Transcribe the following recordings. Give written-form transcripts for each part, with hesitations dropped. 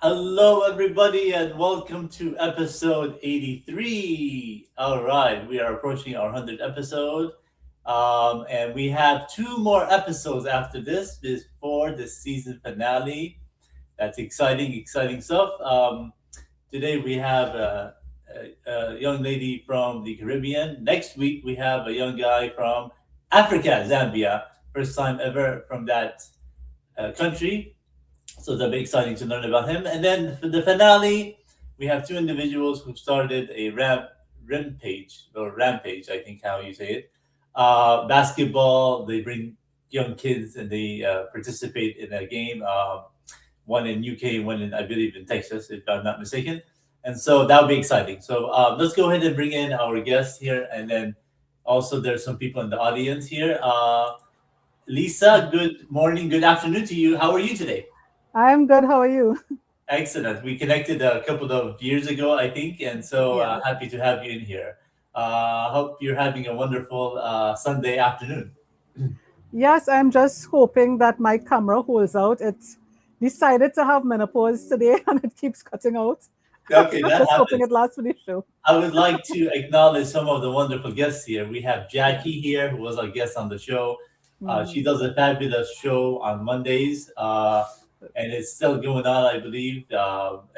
Hello, everybody, and welcome to episode 83. All right, we are approaching our 100th episode, and we have two more episodes after this before the season finale. That's exciting, exciting stuff. Today we have a young lady from the Caribbean. Next week we have a young guy from Africa, Zambia. First time ever from that country. So that'll be exciting to learn about him. And then for the finale, we have two individuals who started a rampage, I think how you say it. Basketball, they bring young kids and they participate in a game. One in UK, one in, I believe, in Texas, if I'm not mistaken. And so that'll be exciting. So let's go ahead and bring in our guest here. And then also there's some people in the audience here. Lisa, good morning, good afternoon to you. How are you today? I'm good. How are you? Excellent. We connected a couple of years ago, I think, and so Yeah. happy to have you in here. Hope you're having a wonderful Sunday afternoon. Yes, I'm just hoping that my camera holds out. It's decided to have menopause today and it keeps cutting out. Okay, that Just hoping happens. it lasts for the show. I would like to acknowledge some of the wonderful guests here. We have Jackie here, who was our guest on the show. She Mhm. does a fabulous show on Mondays, and it's still going on, I believe.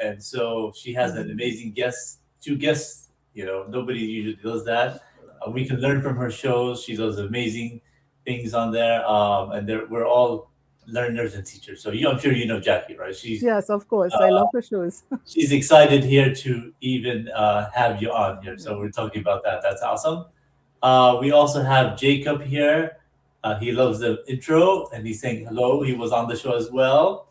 And so she has an Mhm. amazing guest, two guests. Nobody usually does that. We can learn from her shows. She does amazing things on there, and we're all learners and teachers. So I'm sure you know Jackie, right? Yes, of course. I love the shows. She's excited here to even have you on here. So we're talking about that. That's awesome. We also have Jacob here. He loves the intro and he's saying hello. He was on the show as well.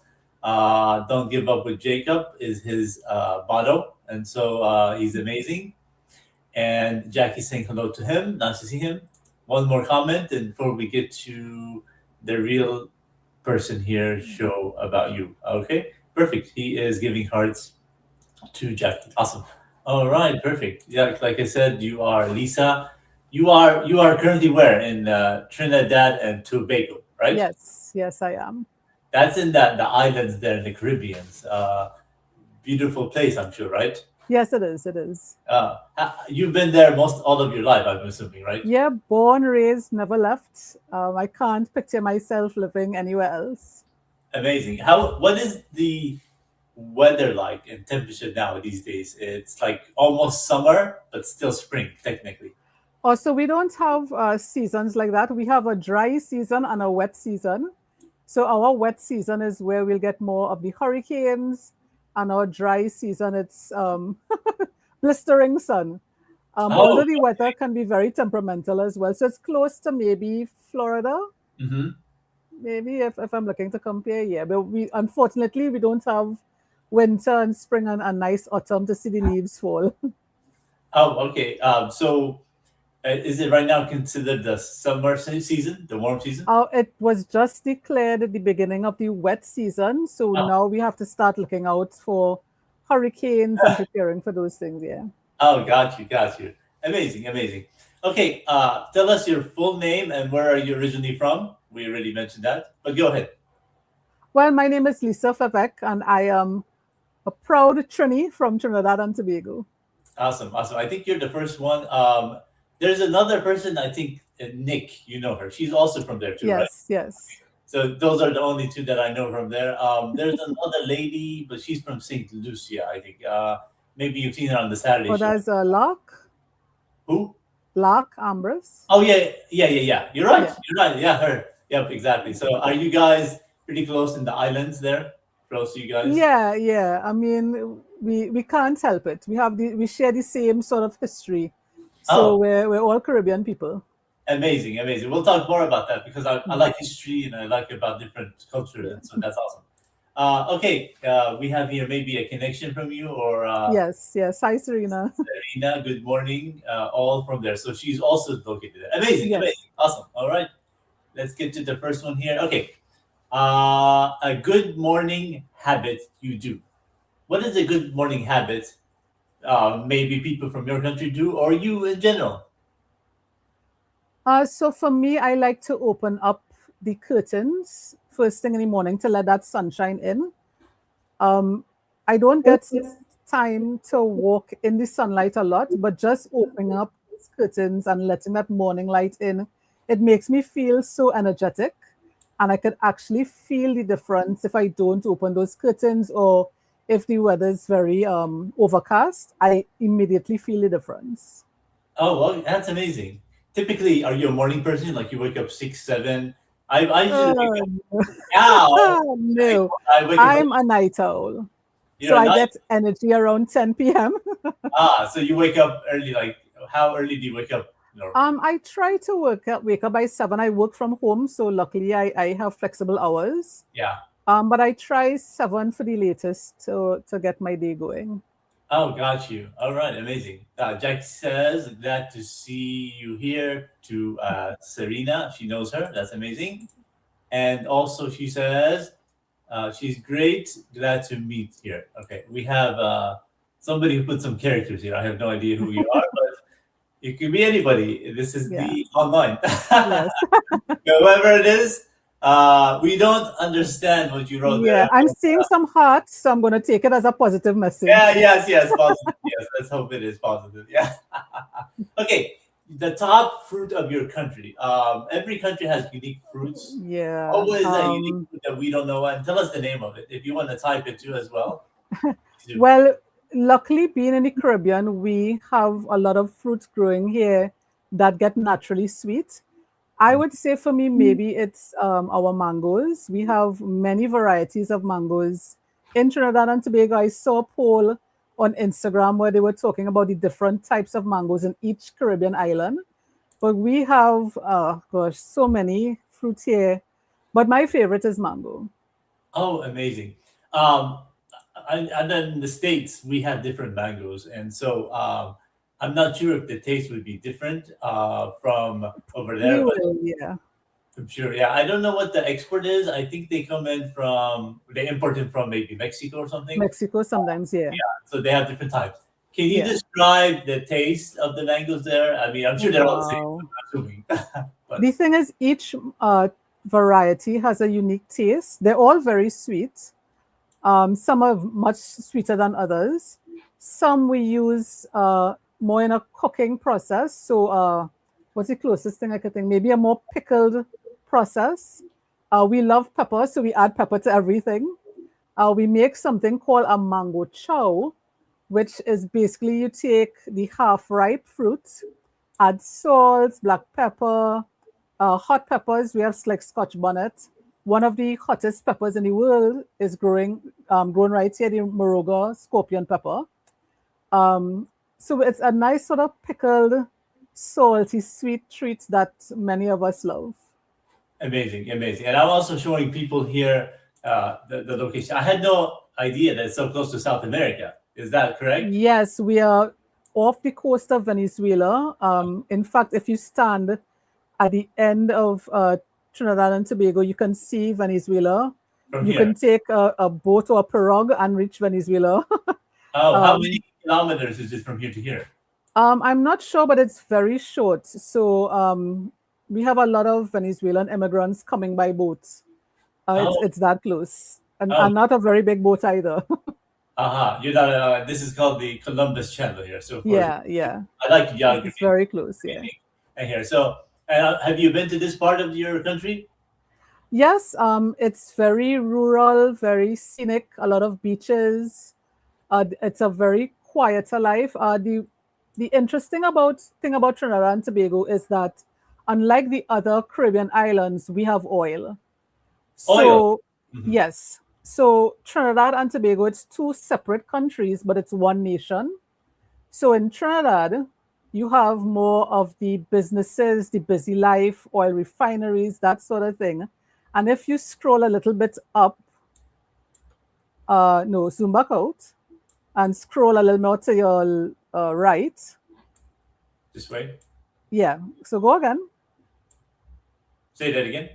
Don't give up with Jacob is his motto. And so he's amazing. And Jackie's saying hello to him. Nice to see him. One more comment, and before we get to the real person here, show about you. Okay, perfect. He is giving hearts to Jackie. Awesome. All right, perfect. Yeah, like I said, you are Lisa. You are currently where in Trinidad and Tobago, right? Yes, yes, I am. That's in the islands there in the Caribbeans. Beautiful place, I'm sure, right? Yes, it is. It is. You've been there most all of your life, I'm assuming, right? Yeah, born, raised, never left. I can't picture myself living anywhere else. Amazing. What is the weather like and temperature now these days? It's like almost summer, but still spring technically. Also, we don't have seasons like that. We have a dry season and a wet season. So our wet season is where we'll get more of the hurricanes, and our dry season it's blistering sun. Oh, Although the weather can be very temperamental as well, so it's close to maybe Florida, hmm. maybe if I'm looking to compare. Yeah, but we unfortunately we don't have winter and spring and nice autumn to see the leaves fall. Oh, okay. So is it right now considered the summer season, the warm season? It was just declared at the beginning of the wet season, so Oh, now we have to start looking out for hurricanes and preparing for those things. Yeah. oh, got you, got you. Amazing, amazing. Okay, tell us your full name and where are you originally from? We already mentioned that, but go ahead. Well, my name is Lisa Favec, and I am a proud Trini from Trinidad and Tobago. Awesome, awesome. I think you're the first one. There's another person. I think Nick. You know her. She's also from there too, right? Yes, yes. So those are the only two that I know from there. There's another lady, but she's from Saint Lucia, I think. Maybe you've seen her on the Saturday Oh, show. there's Lark, Who? Lark Ambrose. Oh yeah. You're right. Yeah. You're right. Yeah, her. Yep, exactly. So are you guys pretty close in the islands there? Close to you guys? Yeah, yeah. I mean, we can't help it. We share the same sort of history. So Oh, we're all Caribbean people. amazing, amazing. We'll talk more about that because I Yeah. like history and I like about different cultures, and so that's awesome. Okay, we have here maybe a connection from you or Yes, yes. Hi, Serena. Serena. Good morning, all from there. So she's also located there. Amazing, Yes. amazing, awesome. All right, let's get to the first one here. Okay, a good morning habit you do. What is a good morning habit? Maybe people from your country do, or you in general. So for me, I like to open up the curtains first thing in the morning to let that sunshine in. Um, I don't get time to walk in the sunlight a lot, but just opening up those curtains and letting that morning light in, it makes me feel so energetic. And I could actually feel the difference if I don't open those curtains or if the weather is very overcast. I immediately feel the difference. Oh, well, that's amazing. Typically, are you a morning person? Like you wake up 6, 7? I usually wake up Um, now. no, I wake up. I'm a night owl. You're So a I night. get energy around 10 p.m. So you wake up early. Like how early do you wake up normally? I try to wake up by 7. I work from home, so luckily I have flexible hours. Yeah. But I try 7 for the latest to get my day going. Oh, got you. All right, amazing. Jack says, glad to see you here. To Serena, she knows her. That's amazing. And also, she says, she's great. Glad to meet here. Okay, we have somebody who put some characters here. I have no idea who you are, but it could be anybody. This is Yeah. the online. Yes. Whoever it is, we don't understand what you wrote there. Yeah. I'm seeing some hearts, so I'm going to take it as a positive Yeah, message. yes, positive. Yes, let's hope it is positive. Yeah. Okay, the top fruit of your country. Every country has unique fruits. Yeah. What is that unique fruit that we don't know? And tell us the name of it. If you want to type it too as well. Please do. Well, luckily, being in the Caribbean, we have a lot of fruits growing here that get naturally sweet. I would say for me, maybe it's our mangoes. We have many varieties of mangoes. In Trinidad and Tobago, I saw a poll on Instagram where they were talking about the different types of mangoes in each Caribbean island. But we have, gosh, so many fruits here. But my favorite is mango. Oh, amazing. Um, and then in the States, we have different mangoes. And so I'm not sure if the taste would be different from over We there, but will, yeah. I'm sure. Yeah, I don't know what the export is. I think they come in from, they import it from maybe Mexico or something. Mexico sometimes, yeah. Yeah, so they have different types. Can you Yeah. describe the taste of the mangoes there? I mean, I'm sure they're all the same, Wow. I'm assuming. But The thing is, each variety has a unique taste. They're all very sweet. Some are much sweeter than others. Some we use more in a cooking process. So, what's the closest thing I could think? Maybe a more pickled process. We love pepper, so we add pepper to everything. We make something called a mango chow, which is basically you take the half ripe fruit, add salt, black pepper, hot peppers. We have like Scotch bonnet. One of the hottest peppers in the world is grown right here, the Moruga scorpion pepper. Um, so it's a nice sort of pickled, salty, sweet treat that many of us love. amazing, amazing. And I'm also showing people here the location. I had no idea that it's so close to South America. Is that correct? Yes, we are off the coast of Venezuela. In fact, if you stand at the end of Trinidad and Tobago, you can see Venezuela. From You here. can take a boat or a pirogue and reach Venezuela. Oh, how um, many kilometers is it from here to here? I'm not sure, but it's very short. So we have a lot of Venezuelan immigrants coming by boat. Oh, It's that close, oh, and not a very big boat either. You're not. This is called the Columbus Channel here. So for Yeah, yeah. I like It's geography very close. Yeah. and here. So, have you been to this part of your country? Yes, it's very rural, very scenic, a lot of beaches. It's a very quieter life. The interesting about thing about Trinidad and Tobago is that unlike the other Caribbean islands, we have oil. Oil. So Mhm. yes, so Trinidad and Tobago, it's two separate countries, but it's one nation. So in Trinidad, you have more of the businesses, the busy life, oil refineries, that sort of thing. And if you scroll a little bit up, no, zoom back out and scroll a little more to your right. This way. Yeah, so go again. Say that again.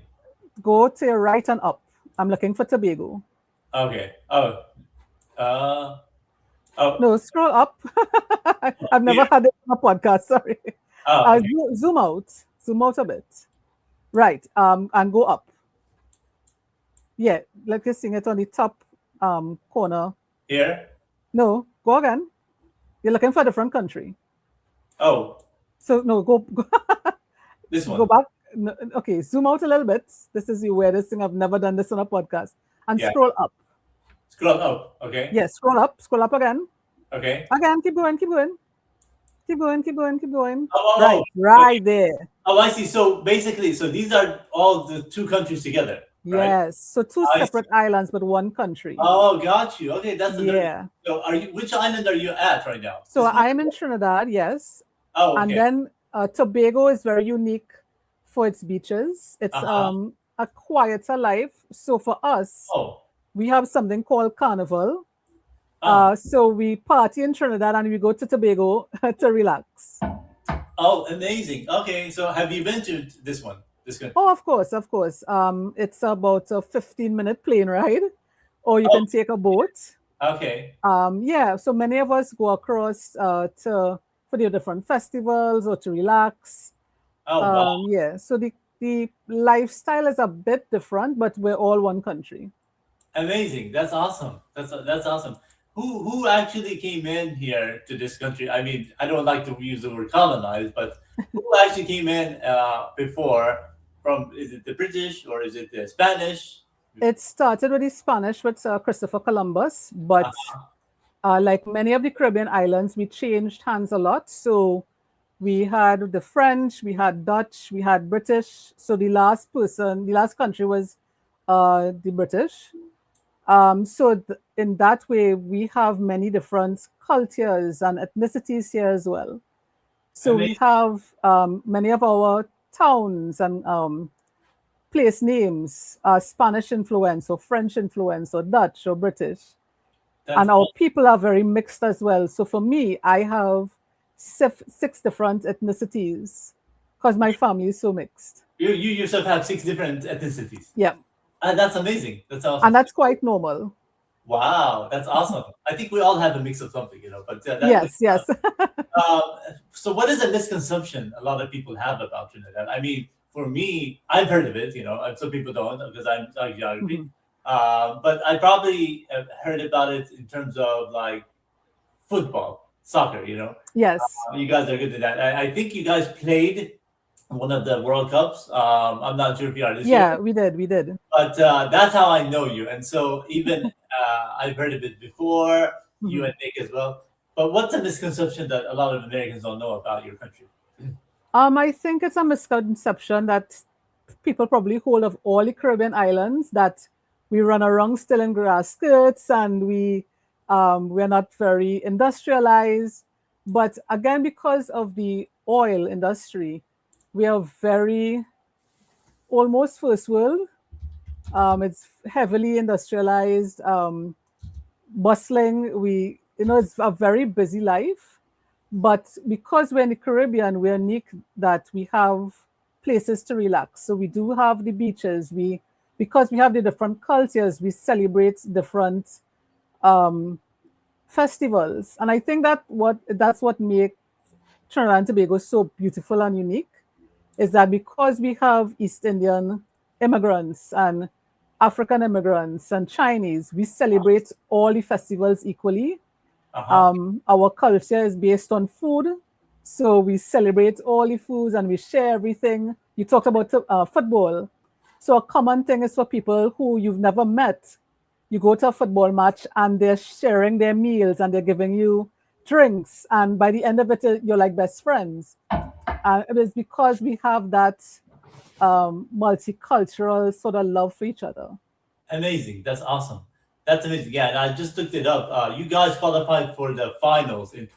Go to your right and up. I'm looking for Tobago. Okay. Oh. Uh. Oh. No, scroll up. I've Here. never had it on a podcast, sorry. Oh. Okay. Zoom out a bit. Right, and go up. Yeah, like you're seeing it on the top corner. Here. No, go again. You're looking for a different country. Oh. So no, go This go one. back. No, okay, zoom out a little bit. This is the weirdest thing. I've never done this on a podcast. And Yeah. scroll up. Scroll up. Okay. Yes, scroll up again. Okay. Again, keep going, keep going. Keep going, keep going, keep going. Oh. Oh. Right, Oh. Okay. right there. Oh, I see. So basically, so these are all the two countries together, right? Yes. So two I see. separate islands, but one country. Oh, got you. Okay, that's the very. Yeah. So, are you? Which island are you at right now? So This one? I'm in Trinidad, yes. Oh, And okay. then Tobago is very unique for its beaches. It's Uh-huh. a quieter life. So for us, Oh. we have something called Carnival. Oh. So we party in Trinidad and we go to Tobago to relax. Oh, amazing. Okay, so have you been to this one? This country? Oh, of course, of course. It's about a 15-minute plane ride, or you Oh, can take a boat. okay. Yeah, so many of us go across for the different festivals or to relax. Oh, wow. Yeah, so the lifestyle is a bit different, but we're all one country. Amazing. That's awesome. That's awesome. Who actually came in here to this country? I mean, I don't like to use the word colonize, but who actually came in before? From is it the British or is it the Spanish? It started with the Spanish with Christopher Columbus, but like many of the Caribbean islands, we changed hands a lot. So we had the French, we had Dutch, we had British. So the last country was the British. In that way, we have many different cultures and ethnicities here as well. So we Amazing. have many of our towns and place names are Spanish influence or French influence or Dutch or British. That's And our awesome. people are very mixed as well. So for me, I have six different ethnicities because my family is so mixed. You yourself have six different ethnicities. Yeah. That's amazing. That's And awesome. that's quite normal. Wow, that's awesome. I think we all have a mix of something, you know. But that. Yes, yes. Uh, so, what is a misconception a lot of people have about Trinidad? I mean, for me, I've heard of it, you know, and some people don't because I'm studying geography. Mhm. But I probably have heard about it in terms of like football, soccer, you know. Yes. You guys are good at that. I think you guys played one of the World Cups. I'm not sure if you are this year, Yeah, we did. We did. but that's how I know you. And so even I've heard of it before, you Mhm. and Nick as well. But what's a misconception that a lot of Americans don't know about your country? I think it's a misconception that people probably hold of all the Caribbean islands that we run around still in grass skirts and we're not very industrialized. But again, because of the oil industry, we are very almost first world. It's heavily industrialized, bustling. It's a very busy life. But because we're in the Caribbean, we're unique that we have places to relax. So we do have the beaches. Because we have the different cultures, we celebrate different festivals. And I think that's what makes Trinidad and Tobago so beautiful and unique is that because we have East Indian immigrants and African immigrants and Chinese, we celebrate all the festivals equally. Uh-huh. Our culture is based on food, so we celebrate all the foods and we share everything. You talked about football, so a common thing is for people who you've never met. You go to a football match and they're sharing their meals and they're giving you drinks, and by the end of it, you're like best friends. It is because we have that multicultural sort of love for each other. Amazing. That's awesome. That's amazing. Yeah, and I just looked it up. You guys qualified for the finals in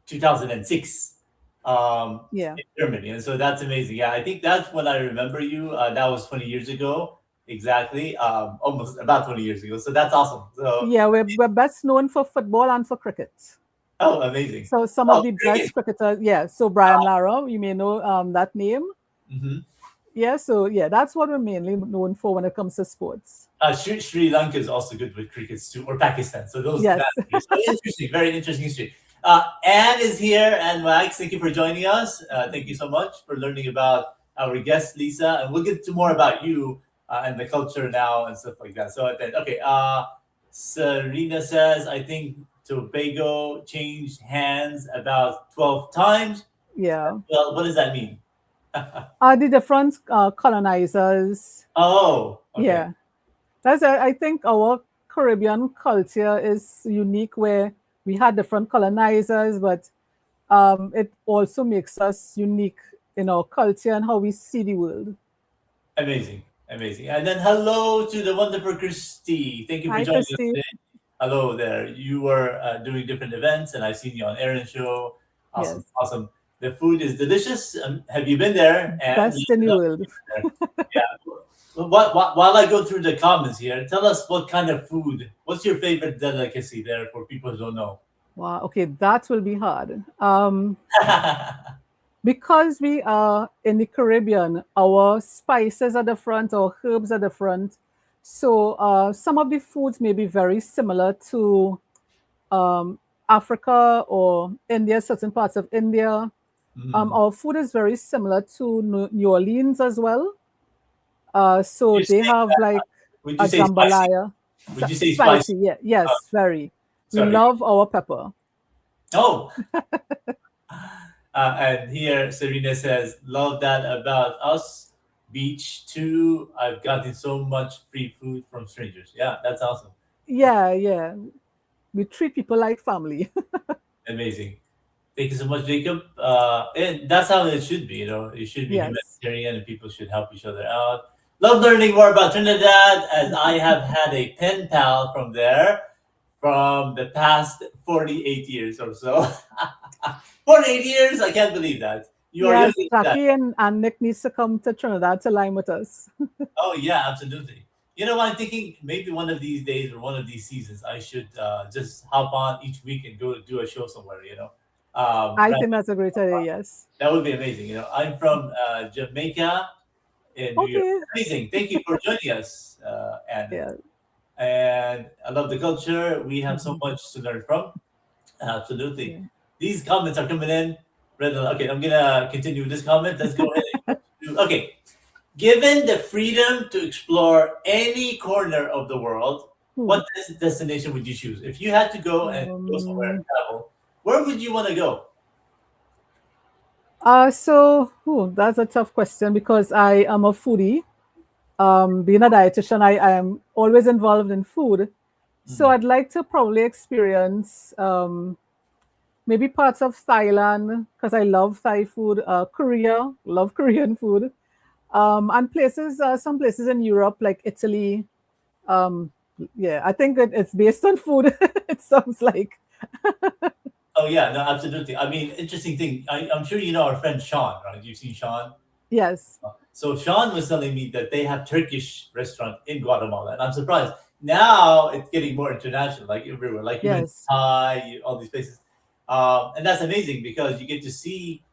2006 Yeah. in Germany. And so that's amazing. Yeah, I think that's when I remember you. That was 20 years ago. Exactly. Almost about 20 years ago. So that's awesome. So, Yeah, we're best known for football and for cricket. oh, amazing. So some of Oh, the cricket. best cricketers, yeah. So Brian Lara, you may know that name. Mm-hmm. Yeah, so yeah, that's what we're mainly known for when it comes to sports. Sri Lanka is also good with crickets too, or Pakistan. So those Yes. that so interesting, very interesting history. Anne is here, and Max, thank you for joining us. Thank you so much for learning about our guest Lisa, and we'll get to more about you and the culture now and stuff like that. So then, okay, Serena says, I think Tobago changed hands about 12 times. Yeah. Well, what does that mean? Are the different colonizers? Oh, okay, Yeah. I think our Caribbean culture is unique where we had different colonizers, but it also makes us unique in our culture and how we see the world. amazing, amazing. And then hello to the wonderful Christy. Thank you for Hi, joining us Christy. today. Hello there. You were doing different events, and I've seen you on Aaron's show. Awesome, Yes. awesome. The food is delicious. Have you been there? And Best in the world. there. Yeah. While I go through the comments here, tell us what kind of food. What's your favorite delicacy there for people who don't know? Wow. Okay, that will be hard. Because we are in the Caribbean, our spices are different, our herbs are different. So some of the foods may be very similar to um, Africa or India, certain parts of India. Mm. Our food is very similar to New Orleans as well. So You they say, have like would you a say spicy? jambalaya. Would you say spicy? Spicy, yeah, Uh, yes, very. We sorry. love our pepper. Oh, and here Serena says, "Love that about us. Beach too. I've gotten so much free food from strangers. Yeah, that's awesome. Yeah, yeah. We treat people like family. Amazing. Thank you so much, Jacob. And that's how it should be. You know, it should be Yes. humanitarian, and people should help each other out. Love learning more about Trinidad, as I have had a pen pal from there from the past 48 years or so. 48 years? I can't believe that. You are younger Yes, than that. Jackie and Nick needs to come to Trinidad to line with us. Oh yeah, absolutely. You know, I'm thinking maybe one of these days or one of these seasons, I should just hop on each week and go do a show somewhere. I Right? think that's a great idea, yes. That would be amazing. I'm from Jamaica in New York. Okay. Amazing. Thank you for joining us, Anne. Yeah. And I love the culture. We have so Mhm. much to learn from. Absolutely. Yeah. These comments are coming in. Okay, I'm gonna continue with this comment. Let's go ahead and go to, okay. Given the freedom to explore any corner of the world, Hmm. what destination would you choose? If you had to go and go somewhere and Um, travel, where would you want to go? that's a tough question because I am a foodie. Being a dietitian, I am always involved in food. So Mm. I'd like to probably experience maybe parts of Thailand because I love Thai food. Korea, love Korean food. And some places in Europe like Italy. Um, yeah, I think it's based on food. It sounds like Oh yeah, no, absolutely. I mean, interesting thing. I'm sure you know our friend Sean, right? You've seen Sean. yes, So Sean was telling me that they have Turkish restaurant in Guatemala, and I'm surprised. Now it's getting more international, like everywhere, like you mentioned yes, Thai, all these places, and that's amazing because you get to see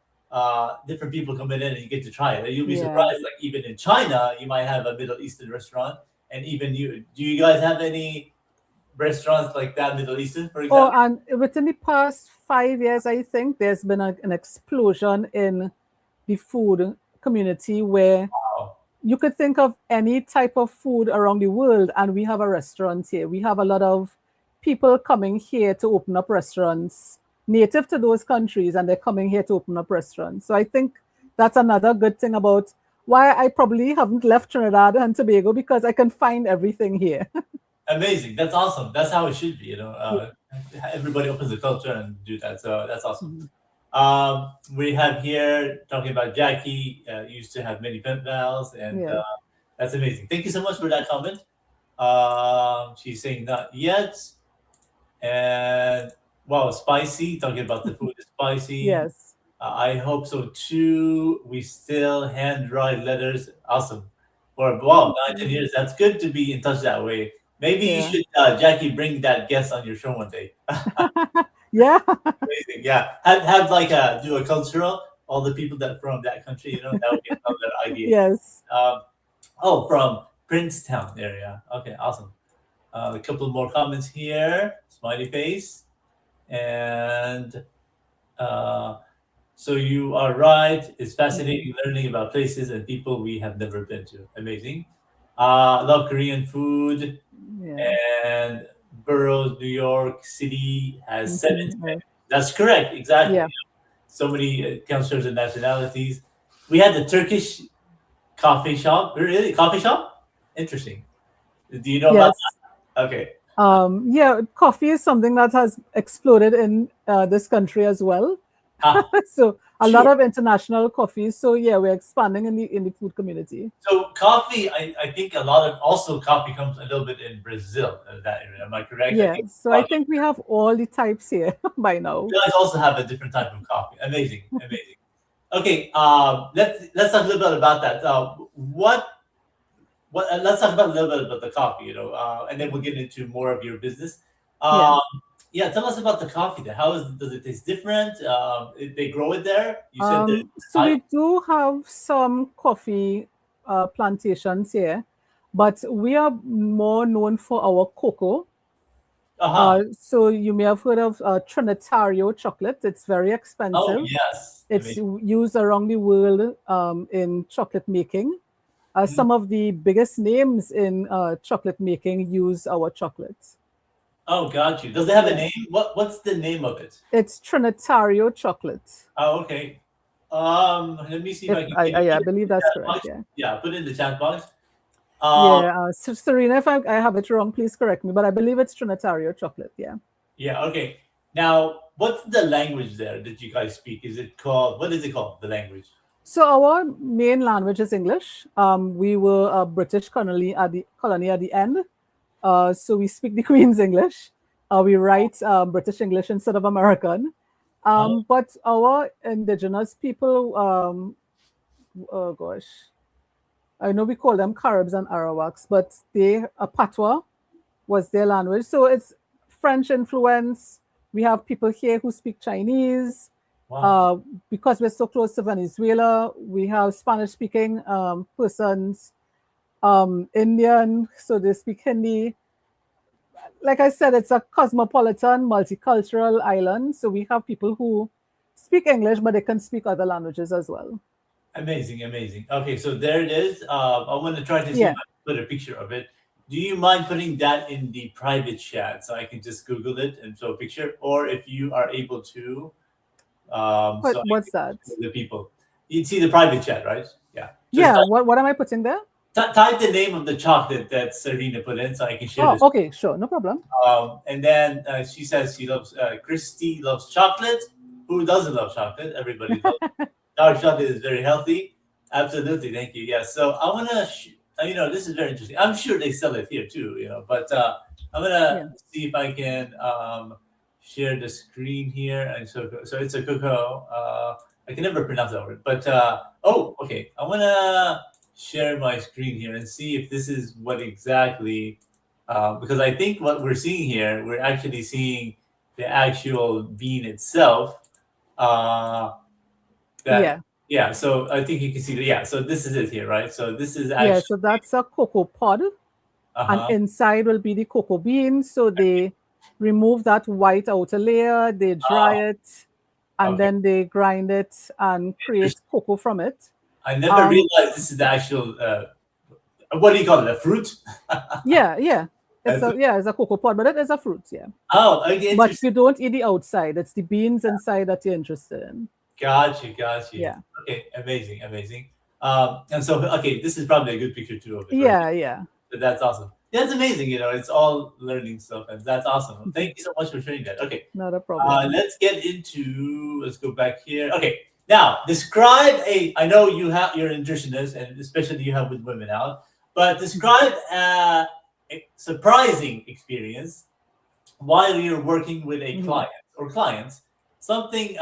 different people coming in and you get to try it. And you'll be yeah. surprised, like even in China, you might have a Middle Eastern restaurant, and even you. Do you guys have any restaurants like that, Middle Eastern, for Oh, example? and within the past 5 years, I think there's been an explosion in the food community where Wow. you could think of any type of food around the world, and we have a restaurant here. We have a lot of people coming here to open up restaurants native to those countries, and they're coming here to open up restaurants. So I think that's another good thing about why I probably haven't left Trinidad and Tobago, because I can find everything here. Amazing. That's awesome. That's how it should be. Everybody opens the culture and do that. So that's awesome. Mhm. We have here talking about Jackie used to have many pen pals, and Yeah. that's amazing. Thank you so much for that comment. She's saying not yet, and wow, spicy. Talking about the food is spicy. Yes. I hope so too. We still hand write letters. Awesome. For wow, 9, 10 years. That's good to be in touch that way. Maybe you Yeah. should, Jackie, bring that guest on your show one day. Yeah. Amazing. Yeah. Have like do a cultural, all the people that from that country, that would be another idea. Yes. Um, oh, from Princetown area. Okay, awesome. A couple more comments here. Smiley face. And uh, so you are right. It's fascinating learning about places and people we have never been to. Amazing. Love Korean food. Yeah. And boroughs, New York City has seven. Right. That's correct. Exactly. Yeah. So many cultures and nationalities. We had the Turkish coffee shop. Really? Coffee shop? Interesting. Do you know about Yes. that? Okay. Yeah, coffee is something that has exploded in this country as well. Ah, So a lot sure. of international coffees. So yeah, we're expanding in the food community. So coffee, I think a lot of also coffee comes a little bit in Brazil, that area. Am I correct? I Yeah. think So I think we have all the types here by now. you guys also have a different type of coffee. Amazing, amazing. Okay, let's talk a little bit about that. What let's talk about a little bit about the coffee, and then we'll get into more of your business. Yeah. Um, yeah, tell us about the coffee. There, does it taste different? They grow it there. You said that. So we do have some coffee plantations here, but we are more known for our cocoa. Uh huh. So you may have heard of Trinitario chocolate. It's very Oh expensive. yes, It's amazing. used around the world in chocolate making. Mhm. Some of the biggest names in chocolate making use our chocolates. Oh, got you. Does it have a Yeah, name? What's the name of it? it's Trinitario chocolate. Oh, okay. Let me see if If I can. Can you I put it believe in the that's chat correct. box? Yeah, Yeah, put it in the chat box. yeah. Serena, if I have it wrong, please correct me. But I believe it's Trinitario chocolate. Yeah. Yeah, okay. Now, what's the language there that you guys speak? What is it called, the language? So our main language is English. We were a British colony at the end, so we speak the Queen's English. We write British English instead of American. Oh, But our indigenous people, oh gosh, I know we call them Caribs and Arawaks, but Patois was their language. So it's French influence. We have people here who speak Chinese. wow. Uh, because we're so close to Venezuela, we have Spanish speaking persons, Indian, so they speak Hindi. Like I said, it's a cosmopolitan, multicultural island. So we have people who speak English, but they can speak other languages as well. Amazing, amazing. Okay, so there it is. I want to try to see if Yeah. I can put a picture of it. Do you mind putting that in the private chat so I can just Google it and show a picture? Or if you are able to, so I What's can that? show the people. You see the private chat, right? Yeah. Just Yeah. What am I putting there? type the name of the chocolate that Serena put in so I can share Oh, this. okay, sure, no problem. And then she says she loves, Christy loves chocolate. Who doesn't love chocolate? Everybody loves dark chocolate is very healthy. Absolutely, thank you. Yeah, so I want to, this is very interesting. I'm sure they sell it here too, but I'm gonna Yeah. see if I can share the screen here. And so it's a cocoa. I can never pronounce that word, but oh, okay. I want to share my screen here and see if this is what exactly, because I think what we're seeing here, we're actually seeing the actual bean itself. Uh, that Yeah. yeah, so I think you can see that. Yeah, so this is it here, right? So this is Yeah. actually So that's a cocoa pod, and uh-huh. inside will be the cocoa beans. So they remove that white outer layer, they dry Oh, it, and okay. then they grind it and create Interesting. cocoa from it. I never realized this is the actual. What do you call it? A fruit? Yeah. That's it? It's a cocoa pod, but it is a fruit, yeah. Oh, okay, But interesting. you don't eat the outside. It's the beans inside that you're interested in. Got you, got you. Yeah. Okay, amazing, amazing. And so, okay, this is probably a good picture too of it, right? Yeah. So that's awesome. Yeah, that's amazing. It's all learning stuff, and that's awesome. Thank you so much for sharing that. Okay, Not a problem. let's go back here. Okay, now describe a. I know you're a nutritionist, and especially you have with women out, but describe a surprising experience while you're working with a Mhm. client or clients. Something.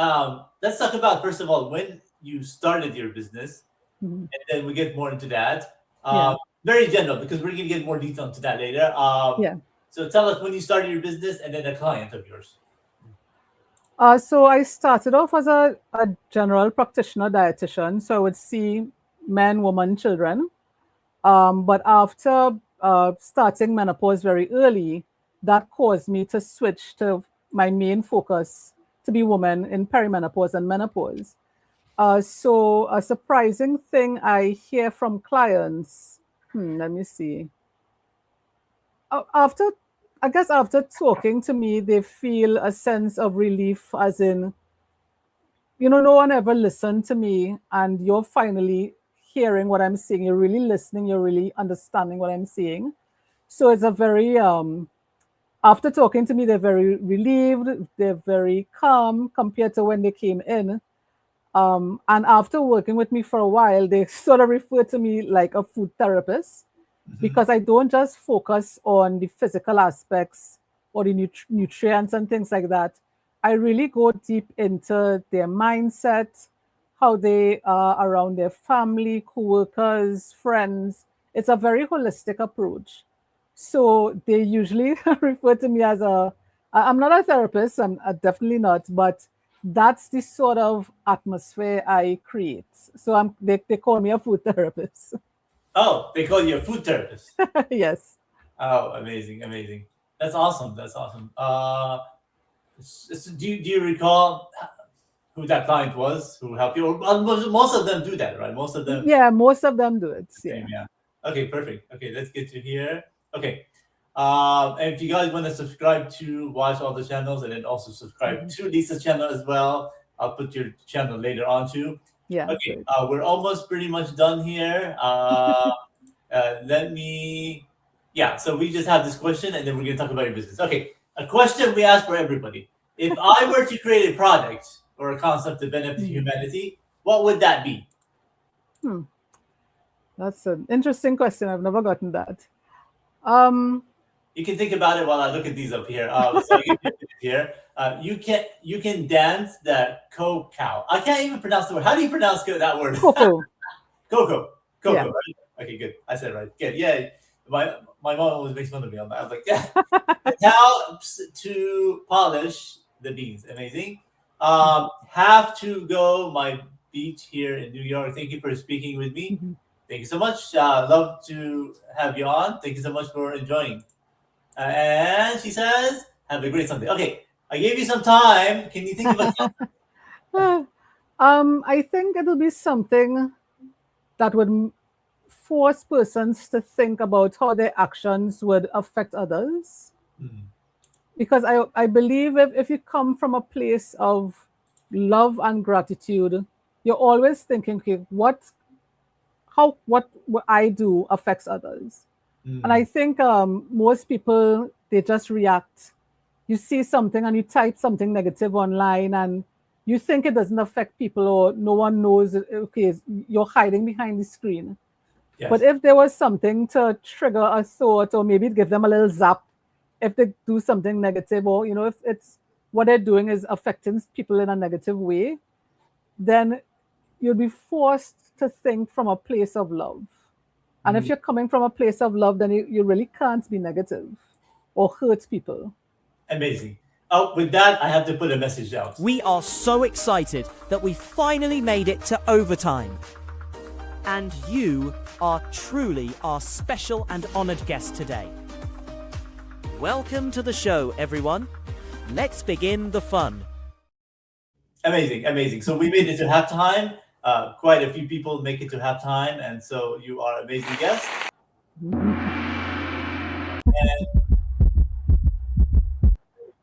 Let's talk about first of all when you started your business, Mhm. and then we get more into that. Yeah. Very general because we're gonna get more detail into that later. Yeah. So tell us when you started your business and then a client of yours. So I started off as a general practitioner dietitian. So I would see men, women, children. But after starting menopause very early, that caused me to switch to my main focus to be women in perimenopause and menopause. So a surprising thing I hear from clients, let me see. After, I guess after talking to me, they feel a sense of relief, as in, no one ever listened to me, and you're finally hearing what I'm saying. You're really listening. You're really understanding what I'm saying. So it's a very, after talking to me, they're very relieved. They're very calm compared to when they came in. And after working with me for a while, they sort of refer to me like a food therapist Mhm. because I don't just focus on the physical aspects or the nutrients and things like that. I really go deep into their mindset, how they are around their family, co-workers, friends. It's a very holistic approach. So they usually refer to me as I'm not a therapist, I'm definitely not, but that's the sort of atmosphere I create. So they call me a food therapist. Oh, they call you a food therapist. Yes. Oh, amazing, amazing. That's awesome. That's awesome. Do you recall who that client was who helped you? Or, most of them do that, right? Most of them. Yeah, most of them do it. Same, Yeah. yeah. Okay, perfect. Okay, let's get to here. Okay. And if you guys want to subscribe to watch all the channels and then also subscribe Mhm. to Lisa's channel as well, I'll put your channel later on too. Yeah, Okay, great. we're almost pretty much done here. Let me, yeah, so we just have this question and then we're going to talk about your business. Okay, a question we ask for everybody. If I were to create a product or a concept to benefit Mhm. humanity, what would that be? Hmm. That's an interesting question. I've never gotten that. Um, You can think about it while I look at these up here. So I give you a minute here. You can dance the cow. I can't even pronounce the word. How do you pronounce that word? Coco. Coco. Coco, Yeah. right? Okay, good. I said it right. Good. Yeah. My mom always makes fun of me on that. I was like, yeah. It helps to polish the beans. Amazing. Have to go my beach here in New York. Thank you for speaking with me. Mhm. Thank you so much. Love to have you on. Thank you so much for enjoying. And she says, have a great Sunday. Okay, I gave you some time. Can you think of a I think it'll be something that would force persons to think about how their actions would affect others. Hmm. Because I believe if you come from a place of love and gratitude, you're always thinking, okay, what I do affects others. And I Hmm. think most people, they just react. You see something and you type something negative online and you think it doesn't affect people or no one knows, okay, you're hiding behind the screen. But Yes. if there was something to trigger a thought or maybe give them a little zap if they do something negative, or if it's what they're doing is affecting people in a negative way, then you'll be forced to think from a place of love. And if Hmm. you're coming from a place of love, then you really can't be negative or hurt people. Amazing. Oh, with that, I have to put a message out. We are so excited that we finally made it to overtime. And you are truly our special and honoured guest today. Welcome to the show, everyone. Let's begin the fun. Amazing, amazing. So we made it to halftime. quite a few people make it to halftime, and so you are amazing guest.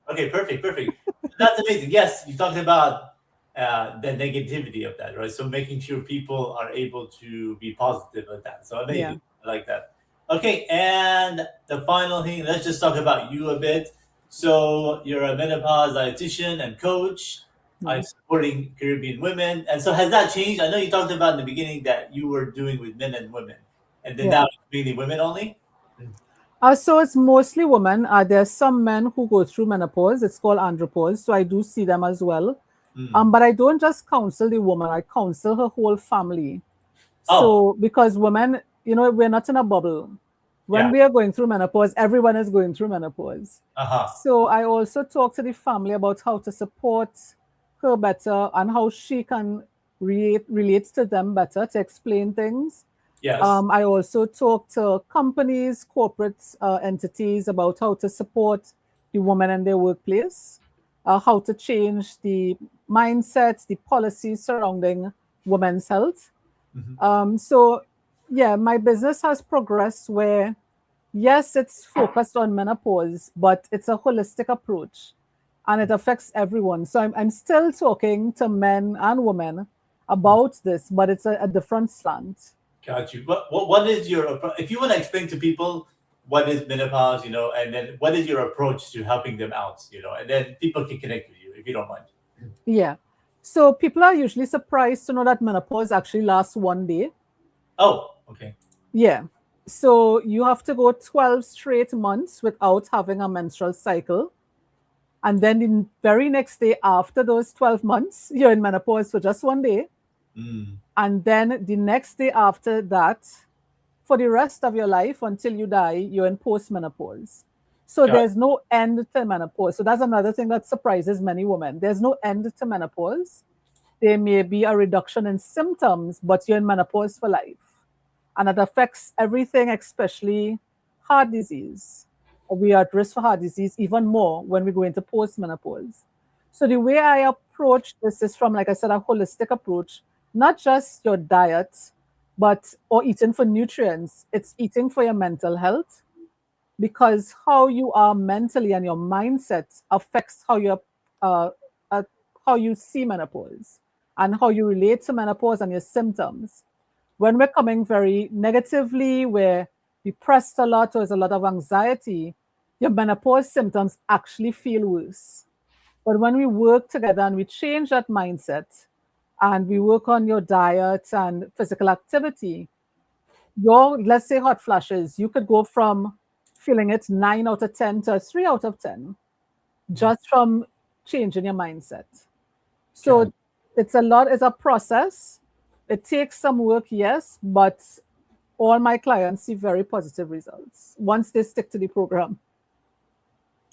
Okay, perfect, perfect. That's amazing. Yes, you talked about the negativity of that, right? So making sure people are able to be positive with that. So Yeah. amazing. I like that. Okay, and the final thing, let's just talk about you a bit. So you're a menopause dietitian and coach. Yeah. Supporting Caribbean women. And so has that changed? I know you talked about in the beginning that you were doing with men and women, and then Yeah. now it's mainly women only. So it's mostly women. There's some men who go through menopause. It's called andropause. So I do see them as well. Mm. But I don't just counsel the woman, I counsel her whole family. Oh, So because women, we're not in a bubble. When yeah. we are going through menopause, everyone is going through menopause. Uh huh. So I also talk to the family about how to support her better and how she can relate to them better to explain things. Yes. I also talk to companies, corporate entities about how to support the women in their workplace, how to change the mindsets, the policies surrounding women's health. Mhm. So, yeah, my business has progressed where, yes, it's focused on menopause, but it's a holistic approach and it affects everyone. So I'm still talking to men and women about this, but it's a different slant. Got you. What is your if you want to explain to people what is menopause, and then what is your approach to helping them out, and then people can connect with you if you don't mind. Yeah. So people are usually surprised to know that menopause actually lasts one day. Oh, okay. Yeah. So you have to go 12 straight months without having a menstrual cycle. And then the very next day after those 12 months, you're in menopause for just one day. Mm, And then the next day after that, for the rest of your life until you die, you're in postmenopause. So got there's no end to menopause. So that's another thing that surprises many women. There's no end to menopause. There may be a reduction in symptoms, but you're in menopause for life. And it affects everything, especially heart disease. We are at risk for heart disease even more when we go into postmenopause. So the way I approach this is from, like I said, a holistic approach, not just your diet, but or eating for nutrients. It's eating for your mental health because how you are mentally and your mindset affects uh, uh, how you see menopause and how you relate to menopause and your symptoms. When we're coming very negatively, we're depressed a lot, or there's a lot of anxiety, your menopause symptoms actually feel worse. But when we work together and we change that mindset and we work on your diet and physical activity, let's say hot flashes, you could go from feeling it 9 out of 10 to 3 out of 10 mm, just from changing your mindset. got So it's a process. It takes some work, yes, but all my clients see very positive results once they stick to the program.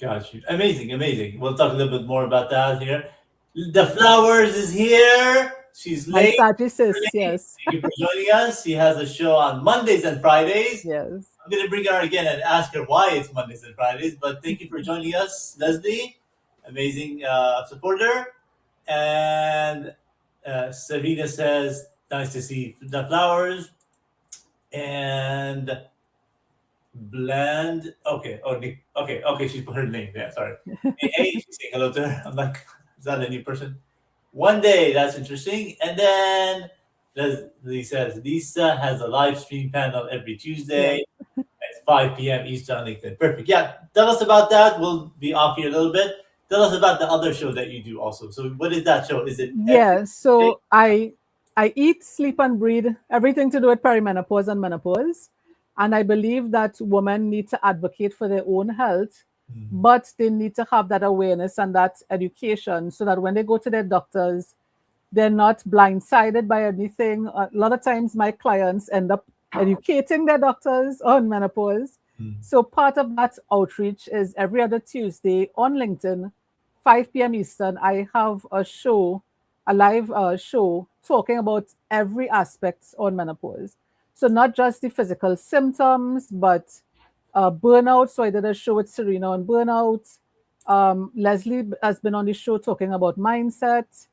got you. Amazing, amazing. We'll talk a little bit more about that here. The flowers is here. She's My late. Sagittus, yes. Thank you for joining us. She has a show on Mondays and Fridays. Yes. I'm gonna bring her again and ask her why it's Mondays and Fridays. But thank you for joining us, Leslie. Amazing supporter. And Savina says, "Nice to see the flowers." And Bland. Okay. Oh, okay. Okay. She put her name there. Sorry. Hey, hey. She's saying hello to her. I'm like, is that a new person? One day. That's interesting. And then Leslie says Lisa has a live stream panel every Yeah. Tuesday at 5 p.m. Eastern on LinkedIn. Perfect. Yeah. Tell us about that. We'll be off here a little bit. Tell us about the other show that you do also. So, what is that show? Is it every Yeah. day? So I eat, sleep, and breathe everything to do with perimenopause and menopause. And I believe that women need to advocate for their own health, Mhm. but they need to have that awareness and that education so that when they go to their doctors, they're not blindsided by anything. A lot of times, my clients end up educating their doctors on menopause. Mhm. So, part of that outreach is every other Tuesday on LinkedIn, 5 p.m. Eastern. I have a live show talking about every aspect on menopause. So, not just the physical symptoms, but burnout. So, I did a show with Serena on burnout. Leslie has been on the show talking about mindset.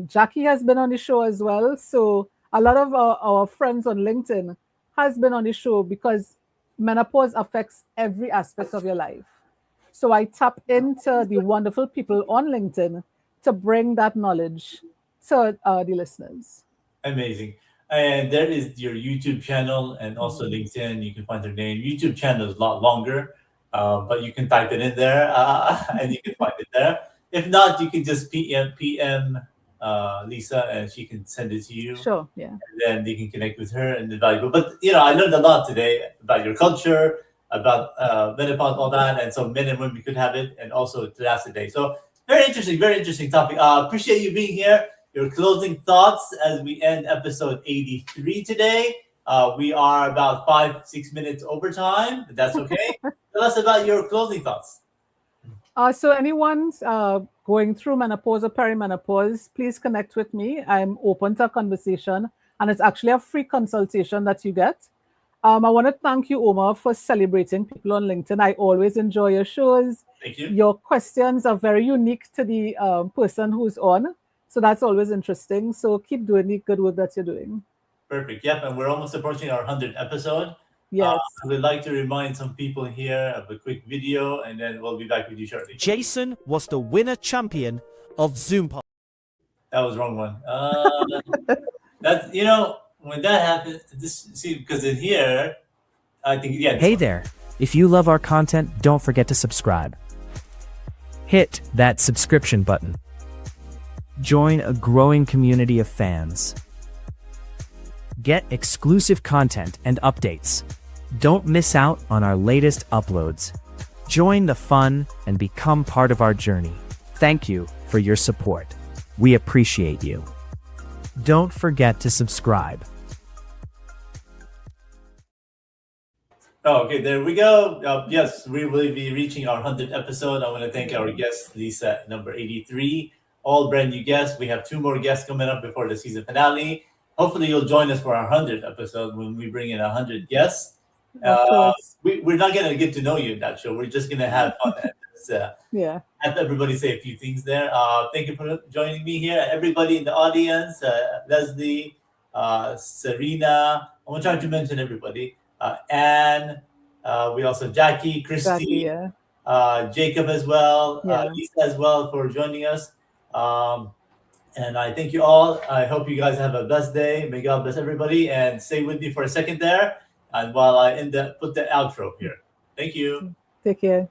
Jackie has been on the show as well. So a lot of our friends on LinkedIn has been on the show because menopause affects every aspect of your life. So I tap into the wonderful people on LinkedIn to bring that knowledge to the listeners. Amazing. And there is your YouTube channel and also LinkedIn. You can find their name. YouTube channel is a lot longer, but you can type it in there and you can find it there. If not, you can just PM Lisa and she can send it to you. Sure, yeah. And then they can connect with her and it's valuable. But I learned a lot today about your culture, about menopause, all that, and so men and women could have it, and also to last a day. So very interesting topic. Appreciate you being here. Your closing thoughts as we end episode 83 today. We are about 5-6 minutes over time, but that's okay. Tell us about your closing thoughts. So anyone's going through menopause or perimenopause, please connect with me. I'm open to a conversation, and it's actually a free consultation that you get. I want to thank you, Omar, for celebrating people on LinkedIn. I always enjoy your shows. Thank you. Your questions are very unique to the person who's on. So that's always interesting. So keep doing the good work that you're doing. Perfect. Yep. And we're almost approaching our 100th episode. Yes. I would like to remind some people here of a quick video, and then we'll be back with you shortly. Jason was the winner champion of Zoom. That was wrong one. That's when that happens. Because in here, I think Hey there. If you love our content, don't forget to subscribe. Hit that subscription button. Join a growing community of fans. Get exclusive content and updates. Don't miss out on our latest uploads. Join the fun and become part of our journey. Thank you for your support. We appreciate you. Don't forget to subscribe. Oh, okay, there we go. Yes, we will be reaching our 100th episode. I want to thank our guest, Lisa, number 83. All brand new guests. We have 2 more guests coming up before the season finale. Hopefully, you'll join us for our 100th episode when we bring in 100 guests. We're not going to get to know you in that show. We're just going to have fun. Yeah. Have everybody say a few things there. Thank you for joining me here. Everybody in the audience, Leslie, Serena. I'm trying to mention everybody. Anne, we also Jackie, Christy, Jacob as well, Lisa as well for joining us. And I thank you all. I hope you guys have a blessed day. May God bless everybody. And stay with me for a second there. And while I put the outro here. Thank you. Take care.